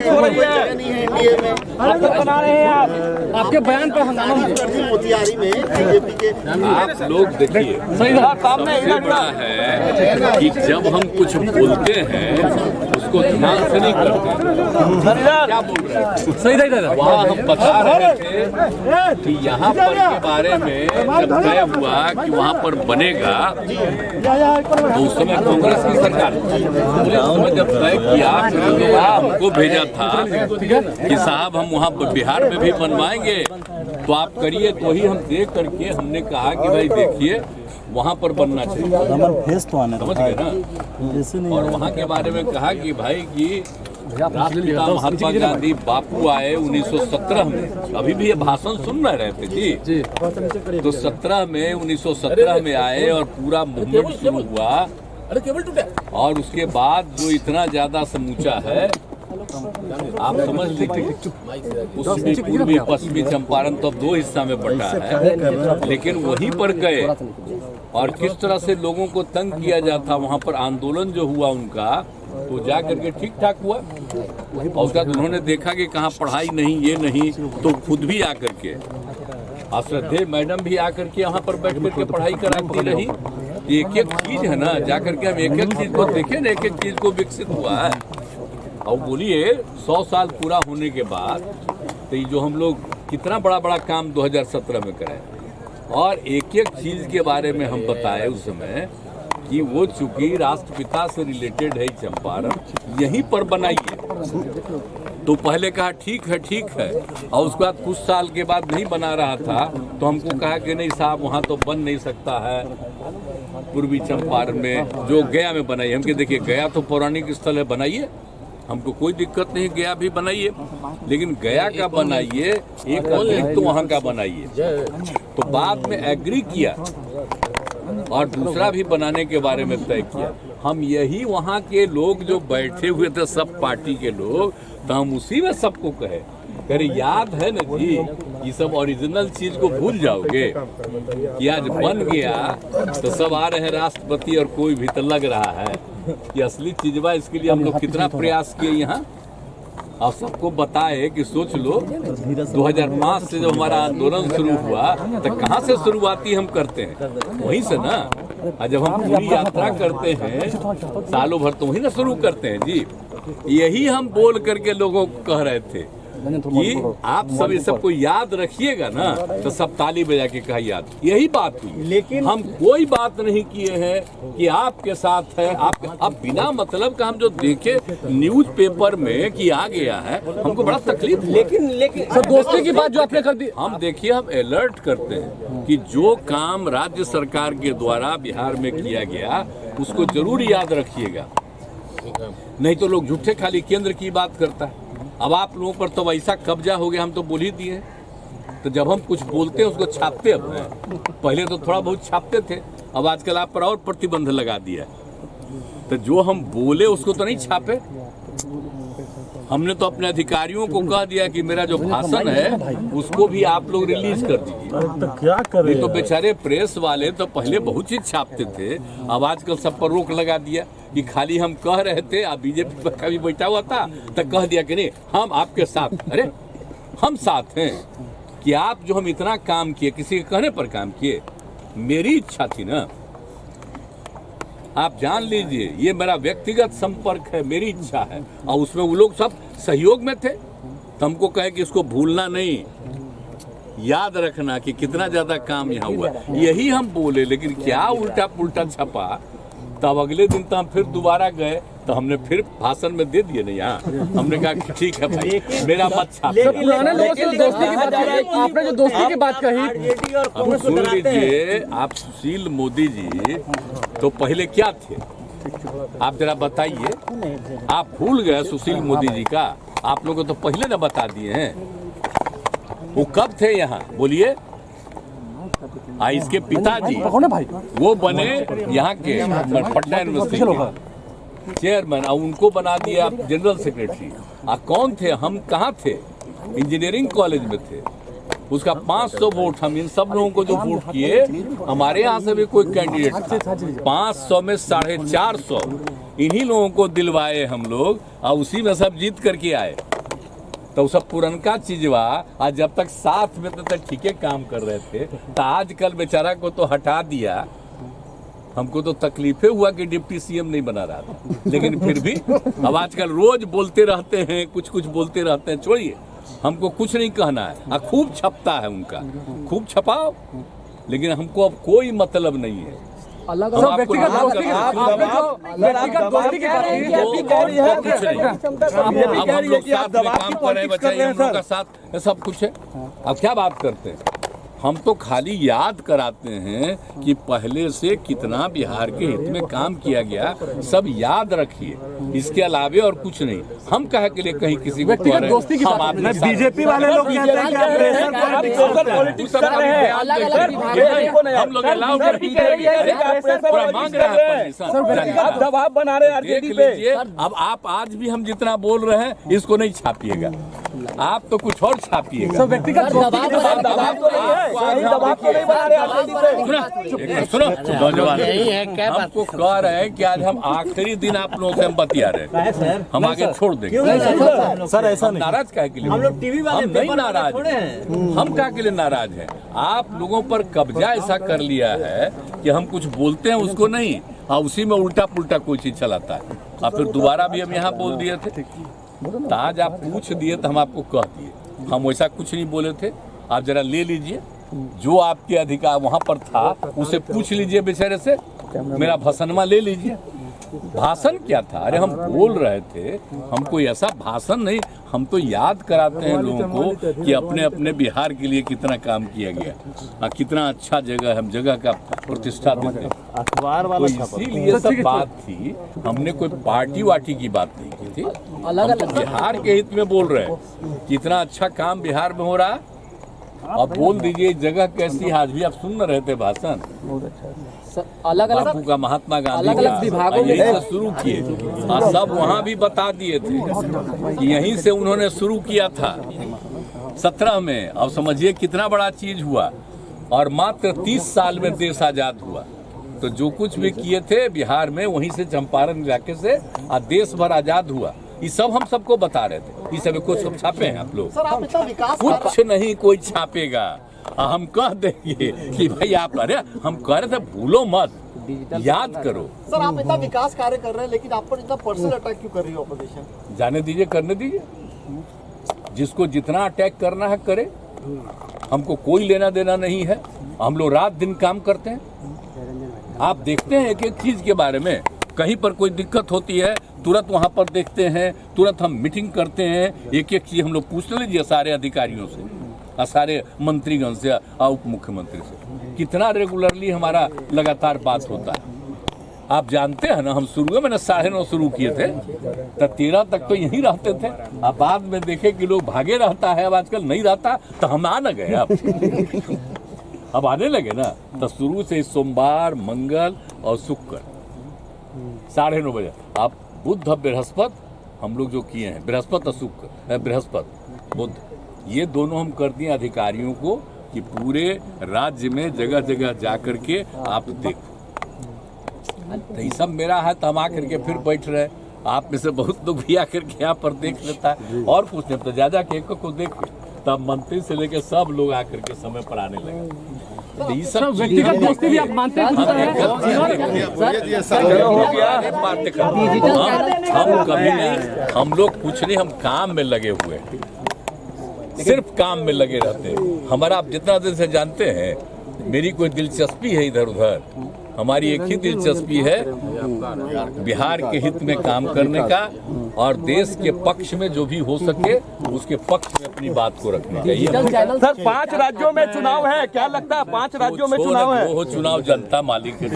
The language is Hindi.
नहीं है एनडीए में बना रहे हैं आप, आपके बयान पर हंगामा मोतिहारी में बीजेपी के आप लोग देखिए, सबसे बड़ा है कि जब हम कुछ बोलते हैं उसको ध्यान से नहीं करते। क्या बोल रहे हैं? सही दादा वहाँ हम बता रहे थे कि यहाँ पर के बारे में जब तय हुआ कि वहाँ पर बनेगा, तो उस समय कांग्रेस की सरकार ने जब तय किया तो हमको भेजा था कि साहब हम वहाँ पर बिहार में भी बनवाएंगे तो आप करिए। तो ही हम देख करके हमने कहा कि भाई देखिए वहाँ पर बनना चाहिए, समझ गए ना। और वहाँ के बारे में कहा कि भाई कि राष्ट्रपिता महात्मा गांधी बापू आए 1917 में, अभी भी ये भाषण सुन रहे थे जी। तो 1917 में आए और पूरा मूवमेंट शुरू हुआ, और उसके बाद जो इतना ज्यादा समूचा है आप समझ लीजिए। उसमें पूर्वी पश्चिमी चंपारण तो अब 2 हिस्सा में बंटा है, लेकिन वहीं पर गए और किस तरह से लोगों को तंग किया जाता, वहाँ पर आंदोलन जो हुआ उनका, तो जा करके ठीक ठाक हुआ। और उसका उन्होंने देखा कि कहाँ पढ़ाई नहीं, ये नहीं, तो खुद भी आकर के श्रद्धेय मैडम भी आकर के यहाँ पर बैठ करके पढ़ाई कराती रही। एक एक चीज है ना, जाकर के हम एक एक चीज को देखें ना, एक एक चीज को विकसित हुआ है। और बोलिए 100 साल पूरा होने के बाद तो ये जो हम लोग कितना बड़ा बड़ा काम 2017 में कराए, और एक एक चीज के बारे में हम बताए उस समय कि वो चूंकि राष्ट्रपिता से रिलेटेड है चंपारण, यहीं पर बनाइए। तो पहले कहा ठीक है, और उसके बाद कुछ साल के बाद नहीं बना रहा था तो हमको कहा कि नहीं साहब वहाँ तो बन नहीं सकता है पूर्वी चंपारण में, जो गया में बनाइए। हम देखिए गया तो पौराणिक स्थल है, बनाइए, हमको कोई दिक्कत नहीं, गया भी बनाइए, लेकिन गया का बनाइए, एक अतिरिक्त तो वहाँ का बनाइए। तो बाद में एग्री किया और दूसरा भी बनाने के बारे में तय किया। हम यही वहाँ के लोग जो बैठे हुए थे सब पार्टी के लोग, तो हम उसी में सबको कहे अरे याद है ना जी, ये सब ओरिजिनल चीज को भूल जाओगे कि आज बन गया तो सब आ रहे हैं राष्ट्रपति और कोई भी, तो लग रहा है कि असली चीजवा। इसके लिए हम लोग कितना प्रयास किए यहाँ, और सबको बताए कि सोच लो 2005 से जब हमारा आंदोलन शुरू हुआ तो कहाँ से शुरुआती हम करते हैं, वहीं से ना। और जब हम पूरी यात्रा करते हैं सालों भर तो वहीं ना शुरू करते हैं जी। यही हम बोल करके लोगों को कह रहे थे कि आप सब ये सबको याद रखिएगा ना, तो सब ताली बजा के कहा याद, यही बात हुई। लेकिन हम कोई बात नहीं किए हैं कि आपके साथ है, आप अब बिना मतलब का हम जो देखे न्यूज़पेपर में कि आ गया है, हमको बड़ा तकलीफ। लेकिन दोस्ती की बात जो आपने कर दी, हम देखिए हम अलर्ट करते हैं कि जो काम राज्य सरकार के द्वारा बिहार में किया गया उसको जरूर याद रखिएगा, नहीं तो लोग झूठे खाली केंद्र की बात करता है। अब आप लोगों पर तो वैसा कब्जा हो गया, हम तो बोल ही दिए। तो जब हम कुछ बोलते हैं उसको छापते अब हैं, पहले तो थोड़ा बहुत छापते थे, अब आजकल आप पर और प्रतिबंध लगा दिया। तो जो हम बोले उसको तो नहीं छापे, हमने तो अपने अधिकारियों को कह दिया कि मेरा जो भाषण है उसको भी आप लोग रिलीज कर दीजिए। तो क्या करें? नहीं तो बेचारे प्रेस वाले तो पहले बहुत चीज छापते थे, अब आजकल सब पर रोक लगा दिया कि खाली हम कह रहे थे। अब बीजेपी का भी बैठा हुआ था तो कह दिया कि नहीं हम आपके साथ। अरे हम साथ हैं कि आप जो हम इतना काम किए, किसी के कहने पर काम किए, मेरी इच्छा थी ना। आप जान लीजिए ये मेरा व्यक्तिगत संपर्क है, मेरी इच्छा है, और उसमें वो लोग सब सहयोग में थे। तो हमको कहे कि इसको भूलना नहीं, याद रखना कि कितना ज्यादा काम यहाँ हुआ, यही हम बोले। लेकिन क्या उल्टा पुल्टा छपा, तब अगले दिन तो हम फिर दोबारा गए तो हमने फिर भाषण में दे दिए। नहीं यहाँ हमने कहा कि ठीक है भाई मेरा मत छाप। पुराने लोगों से दोस्ती की बात, आपने जो दोस्ती की बात कही, अब सुन लीजिए। आप सुशील मोदी जी तो पहले क्या थे, आप जरा बताइए। आप भूल गए सुशील मोदी जी का, आप लोगों को तो पहले ना बता दिए हैं। वो कब थे यहाँ बोलिए? इसके पिताजी वो बने यहाँ के पटना यूनिवर्सिटी के चेयरमैन, और उनको बना दिया जनरल सेक्रेटरी। कौन थे, हम कहाँ थे, इंजीनियरिंग कॉलेज में थे। उसका 500 वोट, हम इन सब लोगों को जो वोट किए, हमारे यहाँ से भी कोई कैंडिडेट था, 500 में 450 इन्हीं लोगों को दिलवाए हम लोग, और उसी में सब जीत करके आए। तो सब पुरनका चीजवा आज जब तक साथ में तब तक ठीके काम कर रहे थे, तो आजकल बेचारा को तो हटा दिया। हमको तो तकलीफे हुआ कि डिप्टी सीएम नहीं बना रहा था, लेकिन फिर भी अब आजकल रोज बोलते रहते हैं, कुछ कुछ बोलते रहते हैं। छोड़िए, हमको कुछ नहीं कहना है। खूब छपता है उनका, खूब छपाओ, लेकिन हमको अब कोई मतलब नहीं है। अलग हम अलग आपको व्यक्तिगत नाम दोस्ती की करते बात हैं। व्यक्तिगत दोस्ती की बात वो कुछ नहीं। अब हम लोग साथ में काम कर रहे हैं, बच्चे हम लोग का साथ सब कुछ है। अब क्या बात करते हैं? हम तो खाली याद कराते हैं कि पहले से कितना बिहार के हित में काम किया गया, सब याद रखिए। इसके अलावे और कुछ नहीं। हम कहे के लिए कहीं किसी को व्यक्तिगत दोस्ती की बात बीजेपी वाले लोग कहते हैं कि आप प्रेशर पॉलिटिक्स कर रहे हैं। हम लोग अलाउ मांग रहे हैं, आप दबाव बना रहे हैं आरजेडी पे। अब आप आज भी हम जितना बोल रहे हैं इसको नहीं छापिएगा, आप तो कुछ और छापिएगा। व्यक्तिगत दोस्ती की बात दबाव तो नहीं है, सही दबाव तो नहीं बना रहे आरजेडी पे। सुनो नौजवान, हमको कह रहे हैं कि आज हम आखिरी दिन आप लोगों से हम बतिया रहे हैं, हम आगे छोड़ देंगे। सर ऐसा नहीं, नाराज काहे के लिए? हम लोग टीवी वाले नहीं नाराज हैं। हम क्या के लिए नाराज हैं? आप लोगों पर कब्जा ऐसा कर लिया है कि हम कुछ बोलते हैं उसको नहीं, और उसी में उल्टा पुल्टा कोई चीज चलाता है। और फिर दोबारा भी हम यहाँ बोल दिए थे, तो आज आप पूछ दिए तो हम आपको कह दिए। हम वैसा कुछ नहीं बोले थे। आप जरा ले लीजिए, जो आपके अधिकार वहां पर था उसे पूछ लीजिए बेचारे से। मेरा भाषणमा ले लीजिए। भाषण क्या था? अरे हम बोल रहे थे, हम कोई ऐसा भाषण नहीं, हम तो याद कराते हैं लोगों को कि अपने अपने बिहार के लिए कितना काम किया गया, कितना अच्छा जगह, हम जगह का प्रतिष्ठा देते हैं। तो इसीलिए सब बात थी। हमने कोई पार्टी वार्टी की बात नहीं की थी। हम तो बिहार के हित में बोल रहे हैं, कितना अच्छा काम बिहार में हो रहा है। अब बोल दीजिए जगह कैसी है। आज भी आप सुन रहे थे भाषण, अलग अलग बापू का, महात्मा गांधी अलग-अलग विभागों में यही से शुरू किए, और सब वहाँ भी बता दिए थे कि यहीं से उन्होंने शुरू किया था 17 में। अब समझिए कितना बड़ा चीज हुआ, और मात्र 30 साल में देश आजाद हुआ। तो जो कुछ भी किए थे बिहार में, वहीं से चंपारण इलाके से देश भर आजाद हुआ। ये सब हम सबको बता रहे थे। ये सब कुछ सब छापे हैं आप लोग? सर आप इतना विकास कुछ नहीं कोई छापेगा। हम कह देंगे कि भाई आप, अरे हम कह रहे थे भूलो मत, याद करो। सर आप इतना विकास कार्य कर रहे हैं, लेकिन आप पर इतना पर्सनल अटैक क्यों कर रही है ऑपोजिशन? जाने दीजिए, करने दीजिए। जिसको जितना अटैक करना है करे, हमको कोई लेना देना नहीं है। हम लोग रात दिन काम करते हैं। आप देखते हैं एक एक चीज के बारे में, कहीं पर कोई दिक्कत होती है तुरंत वहां पर देखते हैं, तुरंत हम मीटिंग करते हैं। एक एक चीज हम लोग पूछ लीजिए सारे अधिकारियों से, सारे मंत्रीगण से, उप मुख्यमंत्री से। कितना रेगुलरली हमारा लगातार बात होता है। आप जानते हैं ना, हम शुरू में 9:30 शुरू किए थे, तो 13 तक तो यहीं रहते थे। अब बाद में देखे कि लोग भागे रहता है, अब आजकल नहीं रहता, तो हम आ न गए। अब आने लगे ना। तो शुरू से सोमवार, मंगल और शुक्र 9:30 बजे। आप बुध बृहस्पति हम लोग जो किए हैं, बृहस्पति और शुक्र, बृहस्पति बुध, ये दोनों हम कर दिए अधिकारियों को कि पूरे राज्य में जगह जगह जाकर के आप देखो। तो ये सब मेरा है, तो हम आकर के फिर बैठ रहे। आप में से बहुत लोग भी आकर के यहाँ पर देख लेता है, और कुछ नहीं तो ज्यादा के एक को देख, तब मंत्री से लेकर सब लोग आकर के समय पर आने लगे। तो ये सब व्यक्तिगत दोस्ती भी आप मानते हैं? हम कभी नहीं, हम लोग कुछ नहीं, हम काम में लगे हुए हैं, सिर्फ काम में लगे रहते हैं। हमारा आप जितना दिन से जानते हैं, मेरी कोई दिलचस्पी है इधर उधर, हमारी एक ही दिलचस्पी है बिहार के हित में काम करने का, और देश के पक्ष में जो भी हो सके उसके पक्ष में अपनी बात को रखना चाहिए। सर 5 राज्यों में चुनाव है, क्या लगता है 5 राज्यों में चुनाव है? वो चुनाव जनता मालिक है।